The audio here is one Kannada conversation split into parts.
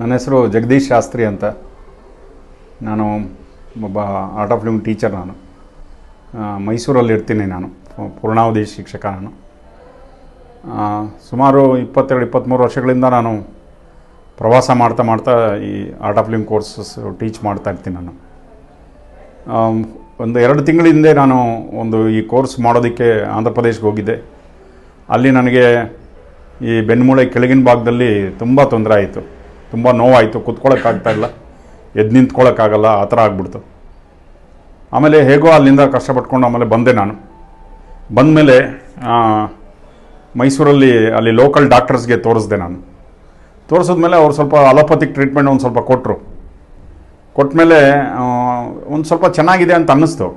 ನನ್ನ ಹೆಸರು ಜಗದೀಶ್ ಶಾಸ್ತ್ರಿ ಅಂತ. ನಾನು ಒಬ್ಬ ಆರ್ಟ್ ಆಫ್ ಲಿವಿಂಗ್ ಟೀಚರ್. ನಾನು ಮೈಸೂರಲ್ಲಿ ಇರ್ತೀನಿ. ನಾನು ಪೂರ್ಣಾವಧಿ ಶಿಕ್ಷಕ. ನಾನು ಸುಮಾರು 22-23 ವರ್ಷಗಳಿಂದ ನಾನು ಪ್ರವಾಸ ಮಾಡ್ತಾ ಈ art of living courses teach ಮಾಡ್ತಾ ಇರ್ತೀನಿ. ನಾನು ಒಂದು 2 ತಿಂಗಳ ಹಿಂದೆ ನಾನು ಈ ಕೋರ್ಸ್ ಮಾಡೋದಕ್ಕೆ ಆಂಧ್ರ ಪ್ರದೇಶಕ್ಕೆ ಹೋಗಿದ್ದೆ. ಅಲ್ಲಿ ನನಗೆ ಈ ಬೆನ್ನುಮೂಳೆ ಕೆಳಗಿನ ಭಾಗದಲ್ಲಿ ತುಂಬ ತೊಂದರೆ ಆಯಿತು, ತುಂಬ ನೋವಾಯಿತು. ಕೂತ್ಕೊಳ್ಳೋಕ್ಕಾಗ್ತಾಯಿಲ್ಲ, ಎದ್ದು ನಿಂತ್ಕೊಳ್ಳೋಕ್ಕಾಗಲ್ಲ, ಆ ಥರ ಆಗ್ಬಿಡ್ತು. ಆಮೇಲೆ ಹೇಗೋ ಅಲ್ಲಿಂದ ಕಷ್ಟಪಟ್ಕೊಂಡು ಆಮೇಲೆ ಬಂದೆ. ನಾನು ಬಂದಮೇಲೆ ಮೈಸೂರಲ್ಲಿ ಅಲ್ಲಿ ಲೋಕಲ್ ಡಾಕ್ಟರ್ಸ್ಗೆ ತೋರಿಸ್ದೆ. ನಾನು ತೋರಿಸಿದ್ಮೇಲೆ ಅವ್ರು ಸ್ವಲ್ಪ ಅಲೋಪತಿಕ್ ಟ್ರೀಟ್ಮೆಂಟ್ ಒಂದು ಸ್ವಲ್ಪ ಕೊಟ್ಟಮೇಲೆ ಒಂದು ಸ್ವಲ್ಪ ಚೆನ್ನಾಗಿದೆ ಅಂತ ಅನ್ನಿಸ್ತು.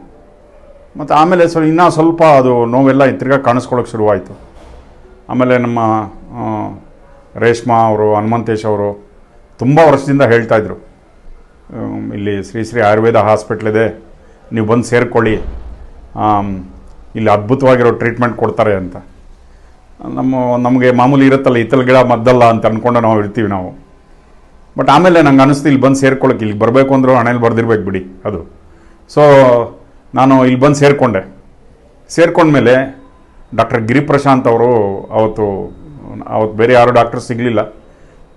ಮತ್ತು ಆಮೇಲೆ ಇನ್ನೂ ಸ್ವಲ್ಪ ಅದು ನೋವೆಲ್ಲ ತಿರ್ಗಾ ಕಾಣಿಸ್ಕೊಳ್ಳೋಕೆ ಶುರುವಾಯಿತು. ಆಮೇಲೆ ನಮ್ಮ ರೇಷ್ಮಾ ಅವರು, ಹನುಮಂತೇಶ್ ಅವರು ತುಂಬ ವರ್ಷದಿಂದ ಹೇಳ್ತಾಯಿದ್ರು, ಇಲ್ಲಿ ಶ್ರೀ ಆಯುರ್ವೇದ ಹಾಸ್ಪಿಟ್ಲ್ ಇದೆ, ನೀವು ಬಂದು ಸೇರಿಕೊಳ್ಳಿ, ಇಲ್ಲಿ ಅದ್ಭುತವಾಗಿರೋ ಟ್ರೀಟ್ಮೆಂಟ್ ಕೊಡ್ತಾರೆ ಅಂತ. ನಮಗೆ ಮಾಮೂಲಿ ಇರುತ್ತಲ್ಲ, ಹಿತ್ತಲ ಗಿಡ ಮದ್ದಲ್ಲ ಅಂತ ಅಂದ್ಕೊಂಡು ನಾವು ಇರ್ತೀವಿ ನಾವು. ಬಟ್ ಆಮೇಲೆ ನಂಗೆ ಅನ್ನಿಸ್ತು, ಇಲ್ಲಿ ಬಂದು ಸೇರ್ಕೊಳ್ಳೋಕೆ, ಇಲ್ಲಿಗೆ ಬರಬೇಕು ಅಂದರೂ ಹಣೆಯಲ್ಲಿ ಬರ್ದಿರ್ಬೇಕು ಬಿಡಿ ಅದು. ಸೊ ನಾನು ಇಲ್ಲಿ ಬಂದು ಸೇರ್ಕೊಂಡ್ಮೇಲೆ ಡಾಕ್ಟರ್ ಗಿರಿಪ್ರಶಾಂತ್ ಅವರು ಅವತ್ತು ಬೇರೆ ಯಾರು ಡಾಕ್ಟರ್ ಸಿಗಲಿಲ್ಲ.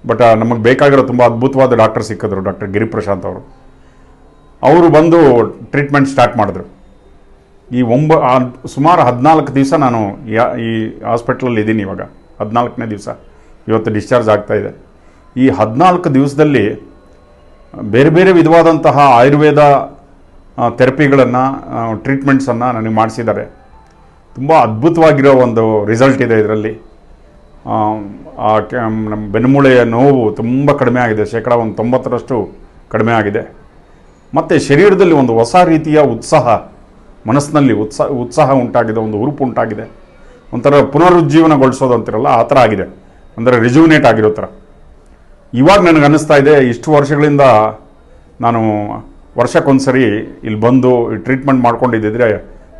ಬಟ್ ನಮಗೆ ಬೇಕಾಗಿರೋ ತುಂಬ ಅದ್ಭುತವಾದ ಡಾಕ್ಟರ್ ಸಿಕ್ಕಿದ್ರು, ಡಾಕ್ಟರ್ ಗಿರಿಪ್ರಶಾಂತ್ ಅವರು ಬಂದು ಟ್ರೀಟ್ಮೆಂಟ್ ಸ್ಟಾರ್ಟ್ ಮಾಡಿದ್ರು. ಸುಮಾರು 14 ದಿವಸ ನಾನು ಈ ಹಾಸ್ಪಿಟ್ಲಲ್ಲಿ ಇದ್ದೀನಿ. ಇವಾಗ 14ನೇ ದಿವಸ, ಇವತ್ತು ಡಿಸ್ಚಾರ್ಜ್ ಆಗ್ತಾಯಿದೆ. ಈ 14 ದಿವಸದಲ್ಲಿ ಬೇರೆ ಬೇರೆ ವಿಧವಾದಂತಹ ಆಯುರ್ವೇದ ಥೆರಪಿಗಳನ್ನು, ಟ್ರೀಟ್ಮೆಂಟ್ಸನ್ನು ನನಗೆ ಮಾಡಿಸಿದ್ದಾರೆ. ತುಂಬ ಅದ್ಭುತವಾಗಿರೋ ಒಂದು ರಿಸಲ್ಟ್ ಇದೆ ಇದರಲ್ಲಿ. ನಮ್ಮ ಬೆನ್ನುಮೂಳೆಯ ನೋವು ತುಂಬ ಕಡಿಮೆ ಆಗಿದೆ, 90% ಕಡಿಮೆ ಆಗಿದೆ. ಮತ್ತು ಶರೀರದಲ್ಲಿ ಒಂದು ಹೊಸ ರೀತಿಯ ಮನಸ್ಸಿನಲ್ಲಿ ಉತ್ಸಾಹ ಉಂಟಾಗಿದೆ, ಒಂದು ಹುರುಪು ಉಂಟಾಗಿದೆ. ಒಂಥರ ಪುನರುಜ್ಜೀವನಗೊಳಿಸೋದು ಅಂತಿರಲ್ಲ, ಆ ಥರ ಆಗಿದೆ. ಅಂದರೆ ರಿಜುವಿನೇಟ್ ಆಗಿರೋ ಥರ. ಇವಾಗ ನನಗೆ ಅನ್ನಿಸ್ತಾ ಇದೆ, ಇಷ್ಟು ವರ್ಷಗಳಿಂದ ನಾನು ವರ್ಷಕ್ಕೊಂದ್ಸರಿ ಇಲ್ಲಿ ಬಂದು ಟ್ರೀಟ್ಮೆಂಟ್ ಮಾಡ್ಕೊಂಡಿದ್ದಿದ್ರೆ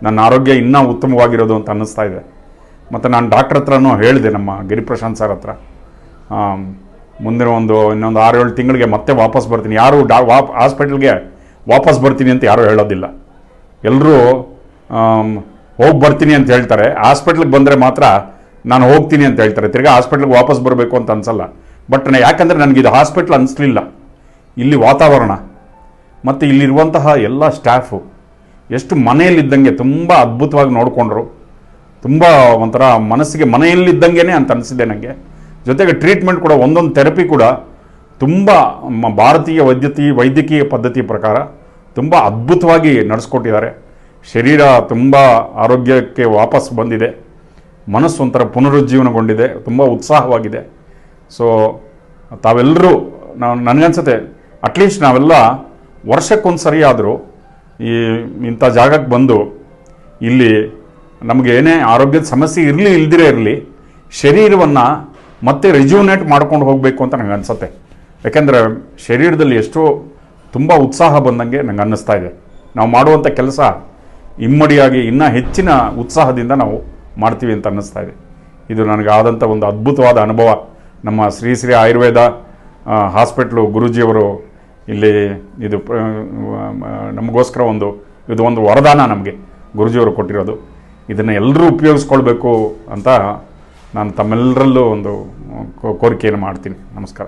ನನ್ನ ಆರೋಗ್ಯ ಇನ್ನೂ ಉತ್ತಮವಾಗಿರೋದು ಅಂತ ಅನ್ನಿಸ್ತಾ ಇದೆ. ಮತ್ತು ನಾನು ಡಾಕ್ಟ್ರ್ ಹತ್ರನೂ ಹೇಳಿದೆ, ನಮ್ಮ ಗಿರಿಪ್ರಶಾಂತ್ ಸರ್ ಹತ್ರ, ಮುಂದಿನ ಇನ್ನೊಂದು 6-7 ತಿಂಗಳಿಗೆ ಮತ್ತೆ ವಾಪಸ್ ಬರ್ತೀನಿ. ಯಾರು ಹಾಸ್ಪಿಟಲ್ಗೆ ವಾಪಸ್ ಬರ್ತೀನಿ ಅಂತ ಯಾರೂ ಹೇಳೋದಿಲ್ಲ. ಎಲ್ಲರೂ ಹೋಗಿ ಬರ್ತೀನಿ ಅಂತ ಹೇಳ್ತಾರೆ. ಹಾಸ್ಪಿಟ್ಲಿಗೆ ಬಂದರೆ ಮಾತ್ರ ನಾನು ಹೋಗ್ತೀನಿ ಅಂತ ಹೇಳ್ತಾರೆ. ತಿರ್ಗಿ ಹಾಸ್ಪಿಟ್ಲಿಗೆ ವಾಪಸ್ ಬರಬೇಕು ಅಂತ ಅನಿಸಲ್ಲ. ಬಟ್ ಯಾಕಂದರೆ ನನಗಿದು ಹಾಸ್ಪಿಟ್ಲ್ ಅನಿಸ್ಲಿಲ್ಲ. ಇಲ್ಲಿ ವಾತಾವರಣ ಮತ್ತು ಇಲ್ಲಿರುವಂತಹ ಎಲ್ಲ ಸ್ಟಾಫು ಎಷ್ಟು ಮನೆಯಲ್ಲಿದ್ದಂಗೆ ತುಂಬ ಅದ್ಭುತವಾಗಿ ನೋಡಿಕೊಂಡ್ರು. ತುಂಬ ಒಂಥರ ಮನಸ್ಸಿಗೆ ಮನೆಯಲ್ಲಿದ್ದಂಗೆ ಅಂತ ಅನಿಸಿದೆ ನನಗೆ. ಜೊತೆಗೆ ಟ್ರೀಟ್ಮೆಂಟ್ ಕೂಡ, ಒಂದೊಂದು ಥೆರಪಿ ಕೂಡ ತುಂಬ ಭಾರತೀಯ ವೈದ್ಯಕೀಯ ಪದ್ಧತಿ ಪ್ರಕಾರ ತುಂಬ ಅದ್ಭುತವಾಗಿ ನಡೆಸ್ಕೊಟ್ಟಿದ್ದಾರೆ. ಶರೀರ ತುಂಬ ಆರೋಗ್ಯಕ್ಕೆ ವಾಪಸ್ ಬಂದಿದೆ, ಮನಸ್ಸು ಒಂಥರ ಪುನರುಜ್ಜೀವನಗೊಂಡಿದೆ, ತುಂಬ ಉತ್ಸಾಹವಾಗಿದೆ. ಸೊ ತಾವೆಲ್ಲರೂ, ನನಗನ್ಸುತ್ತೆ ಅಟ್ಲೀಸ್ಟ್ ನಾವೆಲ್ಲ ವರ್ಷಕ್ಕೊಂದು ಸರಿ ಆದರೂ ಇಂಥ ಜಾಗಕ್ಕೆ ಬಂದು ಇಲ್ಲಿ ನಮಗೆ ಏನೇ ಆರೋಗ್ಯದ ಸಮಸ್ಯೆ ಇಲ್ದಿರೇ ಶರೀರವನ್ನು ಮತ್ತೆ ರಿಜುವಿನೇಟ್ ಮಾಡ್ಕೊಂಡು ಹೋಗಬೇಕು ಅಂತ ನನಗೆ ಅನಿಸುತ್ತೆ. ಯಾಕೆಂದರೆ ಶರೀರದಲ್ಲಿ ಎಷ್ಟೋ ತುಂಬ ಉತ್ಸಾಹ ಬಂದಂಗೆ ನಂಗೆ ಅನ್ನಿಸ್ತಾ ಇದೆ. ನಾವು ಮಾಡುವಂಥ ಕೆಲಸ ಇಮ್ಮಡಿಯಾಗಿ ಇನ್ನೂ ಹೆಚ್ಚಿನ ಉತ್ಸಾಹದಿಂದ ನಾವು ಮಾಡ್ತೀವಿ ಅಂತ ಅನ್ನಿಸ್ತಾ ಇದೆ. ಇದು ನನಗೆ ಆದಂಥ ಒಂದು ಅದ್ಭುತವಾದ ಅನುಭವ. ನಮ್ಮ ಶ್ರೀ ಆಯುರ್ವೇದ ಹಾಸ್ಪಿಟ್ಲು ಗುರೂಜಿಯವರು ಇಲ್ಲಿ ನಮಗೋಸ್ಕರ ಇದು ಒಂದು ವರದಾನ ನಮಗೆ ಗುರೂಜಿಯವರು ಕೊಟ್ಟಿರೋದು. ಇದನ್ನು ಎಲ್ಲರೂ ಉಪಯೋಗಿಸ್ಕೊಳ್ಬೇಕು ಅಂತ ನಾನು ತಮ್ಮೆಲ್ಲರಲ್ಲೂ ಒಂದು ಕೋರಿಕೆಯನ್ನು ಮಾಡ್ತೀನಿ. ನಮಸ್ಕಾರ.